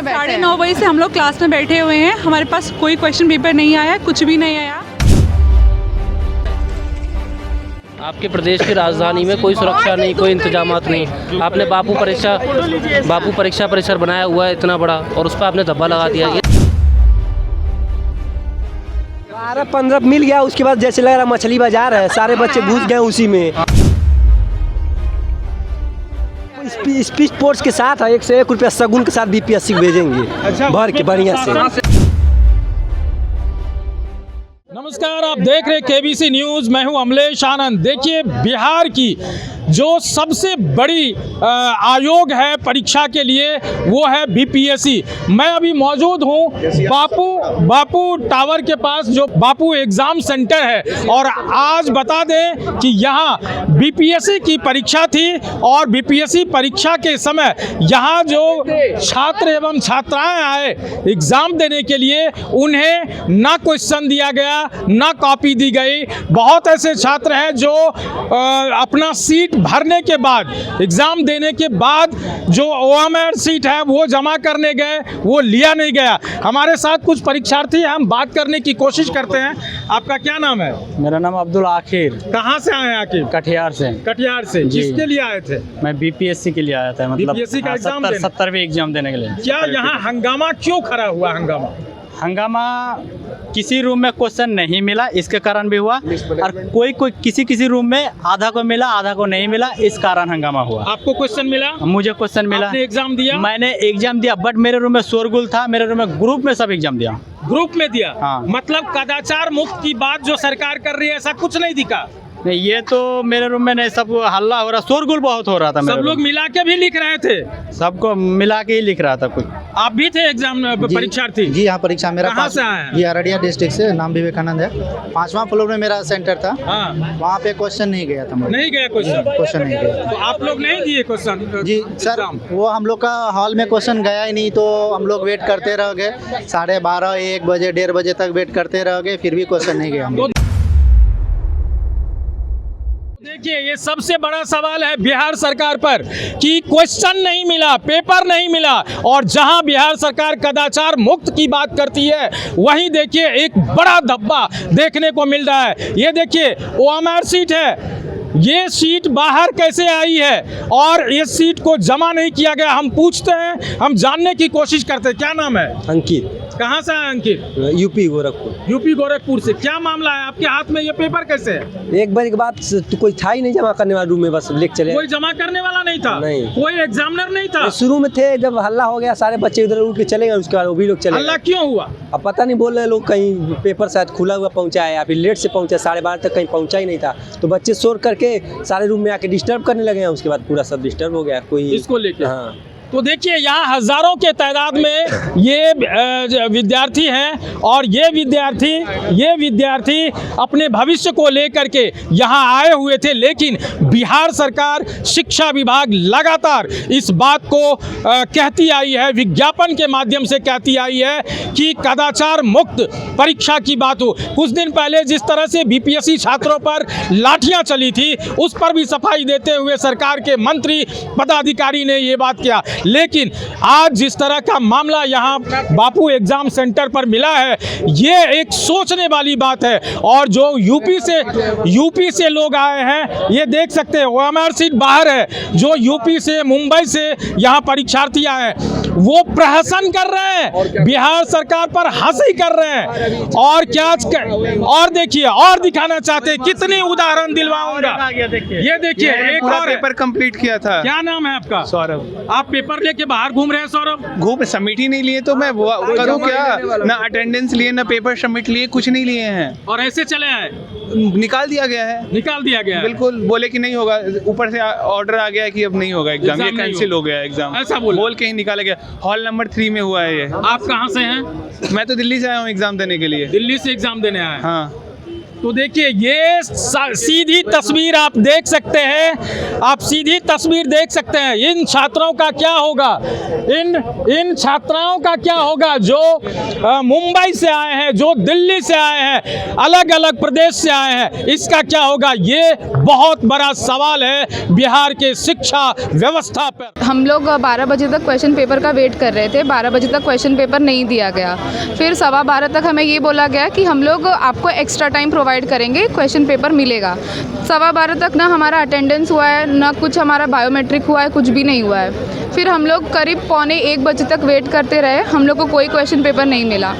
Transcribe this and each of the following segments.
में बैठे हैं। 9:30 बजे से हम लोग क्लास में बैठे हुए हैं। हमारे पास कोई क्वेश्चन पेपर नहीं आया, कुछ भी नहीं आया। आपके प्रदेश की राजधानी में कोई सुरक्षा नहीं, कोई इंतजामात नहीं। आपने बापू परीक्षा परिसर बनाया हुआ है इतना बड़ा, और उस पर आपने धब्बा लगा दिया। 12-15 मिल गया, उसके बाद जैसे लग रहा मछली बाजार है, सारे बच्चे घुस गए उसी में। स्पीच पोर्ट्स के साथ 1 से 1 रुपया सगुन के साथ बीपीएससी भेजेंगे भर के बढ़िया से। नमस्कार, आप देख रहे केबीसी न्यूज़। मैं हूं अमलेश आनंद। देखिए, बिहार की जो सबसे बड़ी आयोग है परीक्षा के लिए, वो है बीपीएससी। मैं अभी मौजूद हूं बापू टावर के पास, जो बापू एग्ज़ाम सेंटर है। और आज बता दें कि यहाँ बीपीएससी की परीक्षा थी, और बीपीएससी परीक्षा के समय यहाँ जो छात्र एवं छात्राएं आए एग्ज़ाम देने के लिए, उन्हें ना क्वेश्चन दिया गया, ना कॉपी दी गई। बहुत ऐसे छात्र हैं जो अपना सीट भरने के बाद, एग्ज़ाम देने के बाद जो ओएमआर सीट है वो जमा करने गए, वो लिया नहीं गया। हमारे साथ कुछ परीक्षार्थी हैं, हम बात करने की कोशिश करते हैं। आपका क्या नाम है? मेरा नाम अब्दुल आखिर। कहाँ से आए हैं आखिर? कटिहार से। कटिहार से। किसके लिए आए थे? मैं बीपीएससी के लिए आया था, मतलब बीपीएससी का एग्जाम 70वीं एग्जाम देने के लिए। क्या यहाँ हंगामा क्यों खड़ा हुआ? हंगामा किसी रूम में क्वेश्चन नहीं मिला, इसके कारण भी हुआ। और कोई किसी रूम में आधा को मिला, आधा को नहीं मिला, इस कारण हंगामा हुआ। आपको क्वेश्चन मिला? मुझे क्वेश्चन मिला। आपने एग्जाम दिया? मैंने एग्जाम दिया, बट मेरे रूम में शोरगुल था। मेरे रूम में ग्रुप में सब एग्जाम दिया। ग्रुप में दिया? हाँ। मतलब कदाचार मुक्त की बात जो सरकार कर रही है, ऐसा कुछ नहीं दिखा? नहीं, ये तो मेरे रूम में नहीं, सब हल्ला हो रहा, शोरगुल बहुत हो रहा था। सब लोग मिला के भी लिख रहे थे? सबको मिला के ही लिख रहा था कुछ। आप भी थे एग्जाम परीक्षार्थी? जी, यहाँ परीक्षा मेरा। कहाँ से आए हैं? जी, अररिया डिस्ट्रिक्ट से, नाम विवेकानंद है। 5वां फ्लोर में मेरा सेंटर था। हाँ। वहाँ पे क्वेश्चन नहीं गया था। नहीं गया क्वेश्चन नहीं गया। तो आप लोग नहीं दिए क्वेश्चन? जी सर, वो हम लोग का हॉल में क्वेश्चन गया ही नहीं, तो हम लोग वेट करते रह गए। 12:30, 1 बजे, 1:30 बजे तक वेट करते रह गए, फिर भी क्वेश्चन नहीं गया हम लोग। देखिए, ये सबसे बड़ा सवाल है बिहार सरकार पर कि क्वेश्चन नहीं मिला, पेपर नहीं मिला। और जहां बिहार सरकार कदाचार मुक्त की बात करती है, वहीं देखिए एक बड़ा धब्बा देखने को मिल रहा है। ये देखिए ओएमआर सीट है, ये सीट बाहर कैसे आई है, और इस सीट को जमा नहीं किया गया। हम पूछते हैं, हम जानने की कोशिश करते हैं। क्या नाम है? अंकित। कहाँ से है अंकित? यूपी गोरखपुर। यूपी गोरखपुर से। क्या मामला है आपके हाथ में? ये पेपर कैसे है? 1 बजे के बाद तो कोई था ही नहीं जमा करने वाला रूम में, बस लेके चले। कोई जमा करने वाला नहीं था? नहीं। कोई एग्जामिनर नहीं था? शुरू में थे, जब हल्ला हो गया सारे बच्चे उधर उड़ के चले गए, उसके बाद वो भी लोग चले। हल्ला क्यों हुआ? अब पता नहीं, बोल रहे लोग कहीं पेपर शायद खुला हुआ पहुंचा है, या फिर लेट से पहुंचा, 12:30 तक कहीं पहुंचा ही नहीं था। तो बच्चे शोर करके सारे रूम में आके डिस्टर्ब करने लगे हैं। उसके बाद पूरा सब डिस्टर्ब हो गया कोई इसको लेके। हाँ। तो देखिए, यहाँ हजारों के तादाद में ये विद्यार्थी हैं, और ये विद्यार्थी अपने भविष्य को लेकर के यहाँ आए हुए थे। लेकिन बिहार सरकार, शिक्षा विभाग लगातार इस बात को कहती आई है, विज्ञापन के माध्यम से कहती आई है कि कदाचार मुक्त परीक्षा की बात हो। कुछ दिन पहले जिस तरह से बीपीएससी छात्रों पर लाठियाँ चली थी, उस पर भी सफाई देते हुए सरकार के मंत्री पदाधिकारी ने ये बात किया। लेकिन आज जिस तरह का मामला यहाँ बापू एग्जाम सेंटर पर मिला है, ये एक सोचने वाली बात है। और जो यूपी से लोग आए हैं, ये देख सकते हैं ओएमआर सीट बाहर है। जो यूपी से, मुंबई से यहाँ परीक्षार्थी आए हैं, वो प्रहसन कर रहे हैं, बिहार सरकार पर हंसी कर रहे हैं। और क्या, और देखिए, और दिखाना चाहते हैं, कितने उदाहरण दिलवाऊंगा। ये देखिए, एक और पेपर कंप्लीट किया था। क्या नाम है आपका? सौरभ। आप पेपर लेके बाहर घूम रहे हैं सौरभ? घूम सबमिट ही नहीं लिए, तो मैं करूँ क्या? ना अटेंडेंस लिए, ना पेपर सबमिट लिए, कुछ नहीं लिए हैं। और ऐसे चले आए? निकाल दिया गया है। निकाल दिया गया? बिल्कुल, बोले कि नहीं होगा, ऊपर से ऑर्डर आ गया कि अब नहीं होगा एग्जाम, ये कैंसिल हो गया एग्जाम, ऐसा बोल के ही निकाला गया। हॉल नंबर 3 में हुआ है ये। आप कहाँ से हैं? मैं तो दिल्ली से आया हूँ एग्जाम देने के लिए। दिल्ली से एग्जाम देने आए? हाँ। तो देखिए ये सीधी तस्वीर आप देख सकते हैं, आप सीधी तस्वीर देख सकते हैं। इन छात्रों का क्या होगा, इन छात्राओं का क्या होगा जो मुंबई से आए हैं, जो दिल्ली से आए हैं, अलग अलग प्रदेश से आए हैं, इसका क्या होगा? ये बहुत बड़ा सवाल है बिहार के शिक्षा व्यवस्था पर। हम लोग 12 बजे तक क्वेश्चन पेपर का वेट कर रहे थे। 12 बजे तक क्वेश्चन पेपर नहीं दिया गया। फिर 12:15 तक हमें ये बोला गया कि हम लोग आपको एक्स्ट्रा टाइम प्रोवाइड करेंगे, क्वेश्चन पेपर मिलेगा। 12:15 तक ना हमारा अटेंडेंस हुआ है, ना कुछ हमारा बायोमेट्रिक हुआ है, कुछ भी नहीं हुआ है। फिर हम लोग करीब 12:45 बजे तक वेट करते रहे, हम लोग को कोई क्वेश्चन पेपर नहीं मिला।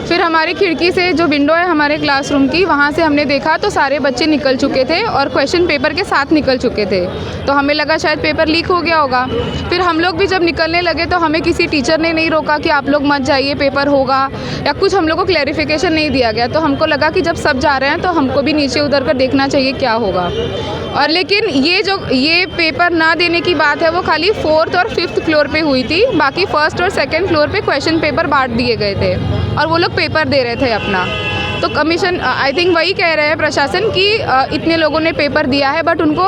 फिर हमारी खिड़की से जो विंडो है हमारे क्लासरूम की, वहाँ से हमने देखा तो सारे बच्चे निकल चुके थे और क्वेश्चन पेपर के साथ निकल चुके थे। तो हमें लगा शायद पेपर लीक हो गया होगा। फिर हम लोग भी जब निकलने लगे तो हमें किसी टीचर ने नहीं रोका कि आप लोग मत जाइए, पेपर होगा, या कुछ हम लोग को क्लैरिफिकेशन नहीं दिया गया। तो हमको लगा कि जब सब जा रहे हैं तो हमको भी नीचे उतर कर देखना चाहिए क्या होगा। और लेकिन ये पेपर ना देने की बात है वो खाली 4th और 5th फ्लोर पे हुई थी। बाकी 1st और 2nd फ्लोर पे क्वेश्चन पेपर बांट दिए गए थे और वो लोग पेपर दे रहे थे अपना। तो कमीशन आई थिंक वही कह रहे हैं प्रशासन कि इतने लोगों ने पेपर दिया है, बट उनको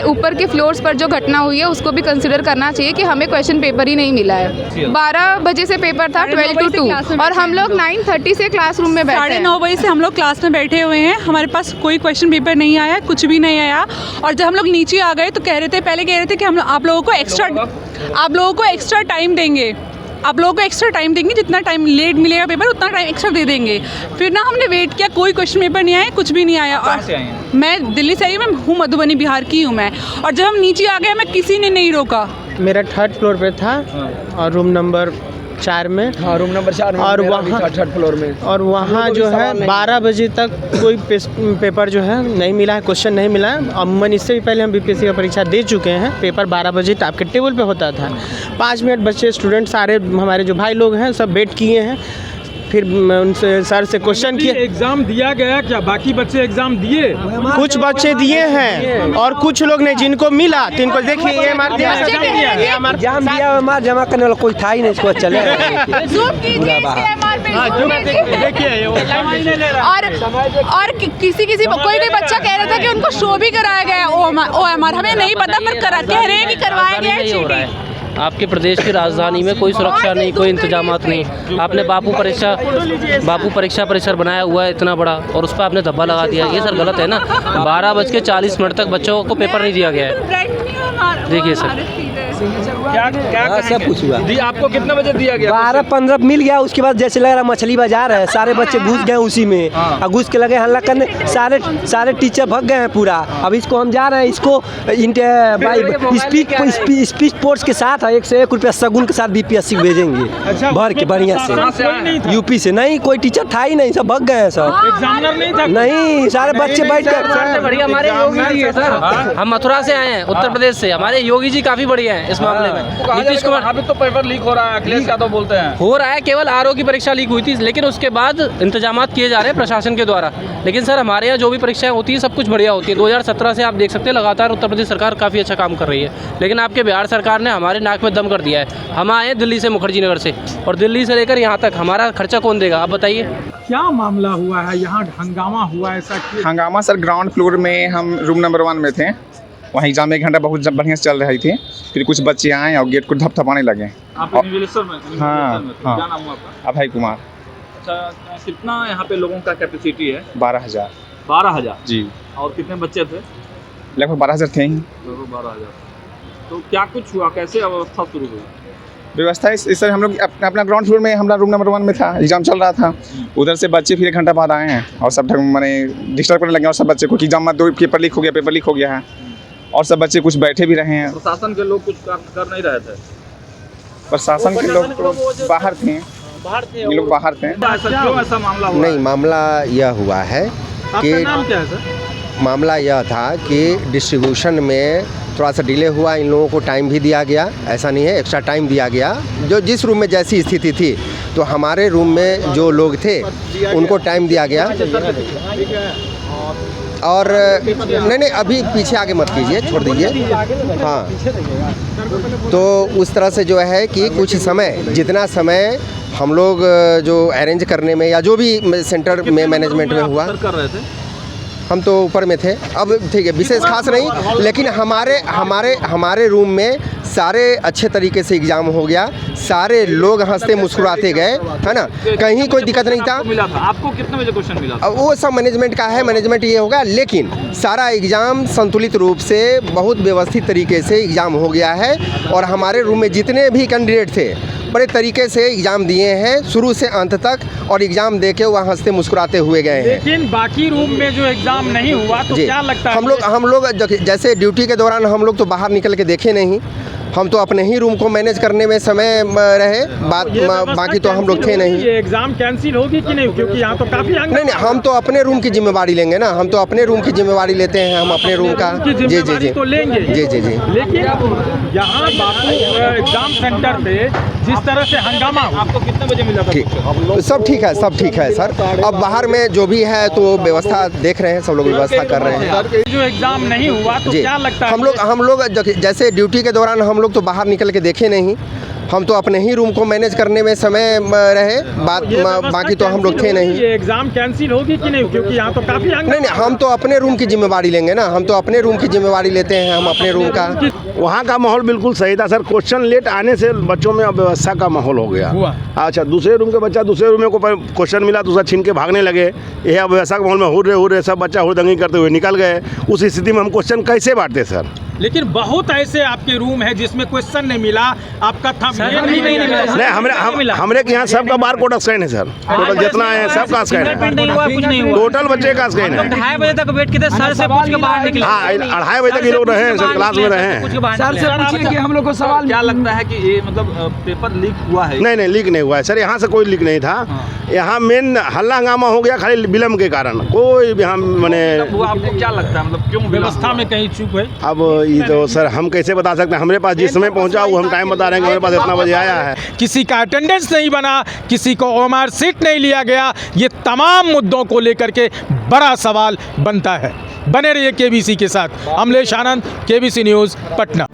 ऊपर के फ्लोर्स पर जो घटना हुई है उसको भी कंसिडर करना चाहिए कि हमें क्वेश्चन पेपर ही नहीं मिला है। 12 बजे से पेपर था 12 to 2 और हम लोग 9:30 से क्लासरूम में बैठे हैं। 9:30 बजे से हम लोग क्लास में बैठे हुए हैं। हमारे पास कोई क्वेश्चन पेपर नहीं आया, कुछ भी नहीं आया। और जब हम लोग नीचे आ गए तो पहले कह रहे थे कि हम आप लोगों को एक्स्ट्रा टाइम देंगे, जितना टाइम लेट मिलेगा पेपर उतना टाइम एक्स्ट्रा दे देंगे। फिर ना हमने वेट किया, कोई क्वेश्चन पेपर नहीं आया, कुछ भी नहीं आया। और मैं दिल्ली से आई हूँ, मैं हूँ मधुबनी बिहार की हूँ मैं। और जब हम नीचे आ गए हमें किसी ने नहीं रोका। मेरा 3rd फ्लोर पे था और रूम नंबर 4 में। हाँ, रूम नंबर 4 में और मेरा भी वहाँ था 3rd फ्लोर में। और वहाँ जो है 12 बजे तक कोई पेपर जो है नहीं मिला है, क्वेश्चन नहीं मिला है। अमूमन इससे भी पहले हम बीपीएससी का परीक्षा दे चुके हैं। पेपर 12 बजे आपके टेबल पे होता था। 5 मिनट बच्चे स्टूडेंट सारे हमारे जो भाई लोग हैं सब वेट किए हैं। फिर उनसे सर से क्वेश्चन किए। एग्जाम दिया गया क्या? बाकी बच्चे एग्जाम दिए? कुछ बच्चे दिए हैं और कुछ लोग ने जिनको मिला तिनको देखिए ये एग्जाम दिया, जमा करने वाला कोई था ही नहीं, इसको चले और किसी कोई बच्चा कह रहा था कि उनको शो भी कराया गया OMR, हमें नहीं पता पर कह रहे हैं कि करवाया गया है। हो रहा है आपके प्रदेश की राजधानी में कोई सुरक्षा नहीं, कोई इंतजामात नहीं। आपने बापू परीक्षा परिसर बनाया हुआ है इतना बड़ा और उस पर आपने धब्बा लगा दिया। ये सर गलत है ना। 12:40 तक बच्चों को पेपर नहीं दिया गया है। देखिए सर क्या सब कुछ हुआ। आपको कितने बजे दिया गया? 12-15 मिल गया। उसके बाद जैसे लग रहा मछली बाजार है, सारे बच्चे घुस गए उसी में और घुस के लगे हल्ला करने। सारे टीचर भग गए हैं पूरा। अब इसको हम जा रहे हैं, इसको स्पीच पोर्ट्स के साथ 1 से 1 रुपया सगुन के साथ बीपीएससी भेजेंगे भर के बढ़िया से। यूपी से नहीं, कोई टीचर था ही नहीं, सब भग गए हैं सब। एग्जामिनर नहीं था? नहीं, सारे बच्चे बैठ कर। बढ़िया हमारे योगी जी है सर। हम मथुरा से आए हैं, उत्तर प्रदेश से। हमारे योगी जी काफ़ी बढ़िया हैं इस मामले में। नीतीश कुमार अभी तो पेपर लीक हो रहा है, अखिलेश यादव बोलते हैं। हो रहा है, केवल आरओ की परीक्षा लीक हुई थी, लेकिन उसके बाद इंतजामात किए जा रहे हैं प्रशासन के द्वारा। लेकिन सर हमारे यहाँ जो भी परीक्षाएं होती है सब कुछ बढ़िया होती है। 2017 से आप देख सकते हैं लगातार उत्तर प्रदेश सरकार काफ़ी अच्छा काम कर रही है। लेकिन आपके बिहार सरकार ने हमारे नाक में दम कर दिया है। हम आए हैं दिल्ली से, मुखर्जी नगर से, और दिल्ली से लेकर यहाँ तक हमारा खर्चा कौन देगा आप बताइए। क्या मामला हुआ है यहाँ? हंगामा हुआ ऐसा? हंगामा सर ग्राउंड फ्लोर में हम रूम नंबर 1 में थे। वहीं एग्जाम 1 घंटा बहुत बढ़िया से चल रही थी। फिर कुछ बच्चे आए और गेट को धपधपाने लगे। आप निवेलेश्वर में? हाँ। क्या नाम हुआ आपका? अभय कुमार। अच्छा, कितना यहाँ पे लोगों का कैपेसिटी है? 12,000। 12,000 जी। और कितने बच्चे थे? लगभग 12,000 थे ही। 12,000। तो क्या कुछ हुआ, कैसे अवस्था शुरू हुई? व्यवस्था इस सर हम लोग अपना ग्राउंड फ्लोर में, हमारा रूम नंबर 1 में था, एग्जाम चल रहा था। उधर से बच्चे फिर 1 घंटा बाद आए हैं और सब मैंने डिस्टर्ब करने लगे और सब बच्चे को कि एग्जाम मत दो, पेपर लीक हो गया है। और सब बच्चे कुछ बैठे भी रहे हैं। प्रशासन के लोग कुछ कर नहीं रहे थे? प्रशासन के लोग तो बाहर थे, ये लोग बाहर थे। क्यों ऐसा मामला हुआ? नहीं, मामला यह हुआ है कि आपका नाम क्या है सर? मामला यह था कि डिस्ट्रीब्यूशन में थोड़ा सा डिले हुआ। इन लोगों को टाइम भी दिया गया, ऐसा नहीं है, एक्स्ट्रा टाइम दिया गया। जो जिस रूम में जैसी स्थिति थी, तो हमारे रूम में जो लोग थे उनको टाइम दिया गया। और नहीं अभी पीछे आगे मत कीजिए, छोड़ दीजिए। हाँ, तो उस तरह से जो है कि कुछ समय, जितना समय हम लोग जो अरेंज करने में या जो भी सेंटर में मैनेजमेंट में हुआ, कर रहे थे हम तो ऊपर में थे। अब ठीक है, विशेष खास नहीं, लेकिन हमारे रूम में सारे अच्छे तरीके से एग्ज़ाम हो गया, सारे लोग हंसते मुस्कुराते गए, है ना, कहीं कोई दिक्कत नहीं था। मिला था आपको कितने बजे क्वेश्चन मिला था? अब वो सब मैनेजमेंट का है, मैनेजमेंट ये होगा, लेकिन सारा एग्ज़ाम संतुलित रूप से बहुत व्यवस्थित तरीके से एग्ज़ाम हो गया है। और हमारे रूम में जितने भी कैंडिडेट थे बड़े तरीके से एग्ज़ाम दिए हैं शुरू से अंत तक, और एग्ज़ाम दे के वह हंसते मुस्कुराते हुए गए हैं। लेकिन बाकी रूम में जो एग्जाम नहीं हुआ तो क्या लगता है? हम लोग जैसे ड्यूटी के दौरान हम लोग तो बाहर निकल के देखे नहीं, हम तो अपने ही रूम को मैनेज करने में समय रहे, बाकी तो हम लोग थे नहीं। ये एग्जाम कैंसिल होगी कि नहीं, क्योंकि यहाँ तो काफ़ी नहीं, हम तो अपने रूम की जिम्मेवारी लेंगे ना, हम तो अपने रूम की जिम्मेवारी लेते हैं, हम अपने रूम का जी तो लेंगे। जी। लेकिन यहाँ बापू एग्जाम सेंटर पे जिस तरह से हंगामा, आपको कितने बजे मिला था? ठीक, सब ठीक है सर। अब बाहर में जो भी है तो व्यवस्था देख रहे हैं, सब लोग व्यवस्था कर रहे हैं। जो एग्जाम नहीं हुआ तो क्या लगता है? हम लोग जैसे ड्यूटी के दौरान हम लोग तो बाहर निकल के देखे नहीं, हम तो अपने ही रूम को मैनेज करने में समय रहे, बाकी तो हम लोग थे नहीं। ये एग्जाम कैंसिल होगी कि नहीं, क्योंकि यहाँ तो काफ़ी नहीं, हम तो अपने रूम की जिम्मेवारी लेंगे ना, हम तो अपने रूम की जिम्मेवारी लेते हैं, हम अपने रूम का। वहाँ का माहौल बिल्कुल सही था सर। क्वेश्चन लेट आने से बच्चों में अव्यवस्था का माहौल हो गया। अच्छा, दूसरे रूम के बच्चा दूसरे रूम में को क्वेश्चन मिला तो उसका छीन के भागने लगे। यह अव्यवस्था के माहौल में हो रहे सब बच्चा हुड़दंगी करते हुए निकल गए। उस स्थिति में हम क्वेश्चन कैसे बांटते सर? लेकिन बहुत ऐसे आपके रूम है जिसमें क्वेश्चन नहीं मिला, आपका था नहीं, हमारे के यहाँ सबका बार कोड स्कैन है सर। टोटल जितना है सबका स्कैन है, टोटल बच्चे का स्कैन है। 2:30 बजे तक वेट किए सर से पूछ के बाहर निकले। हाँ, 2:30 बजे तक ये लोग रहे हैं सर, क्लास में रहे हैं। सर से पूछिए कि हम लोग को सवाल क्या लगता है कि ये मतलब पेपर लीक हुआ है? नहीं, लीक नहीं हुआ है सर, यहाँ से कोई लीक नहीं था। यहाँ मेन हल्ला हंगामा हो गया खाली विलम्ब के कारण, कोई भी हम मैंने। आपको क्या लगता है मतलब क्यों व्यवस्था में कहीं चूक है? अब ये तो सर हम कैसे बता सकते हैं, हमारे पास जिस समय पहुंचा वो हम टाइम बता रहे हैं कि हमारे पास इतना बजे आया है। किसी का अटेंडेंस नहीं बना, किसी को ओएमआर सीट नहीं लिया गया, ये तमाम मुद्दों को लेकर के बड़ा सवाल बनता है। बने रहिए केबीसी के साथ। अमलेश आनंद, केबीसी न्यूज़, पटना।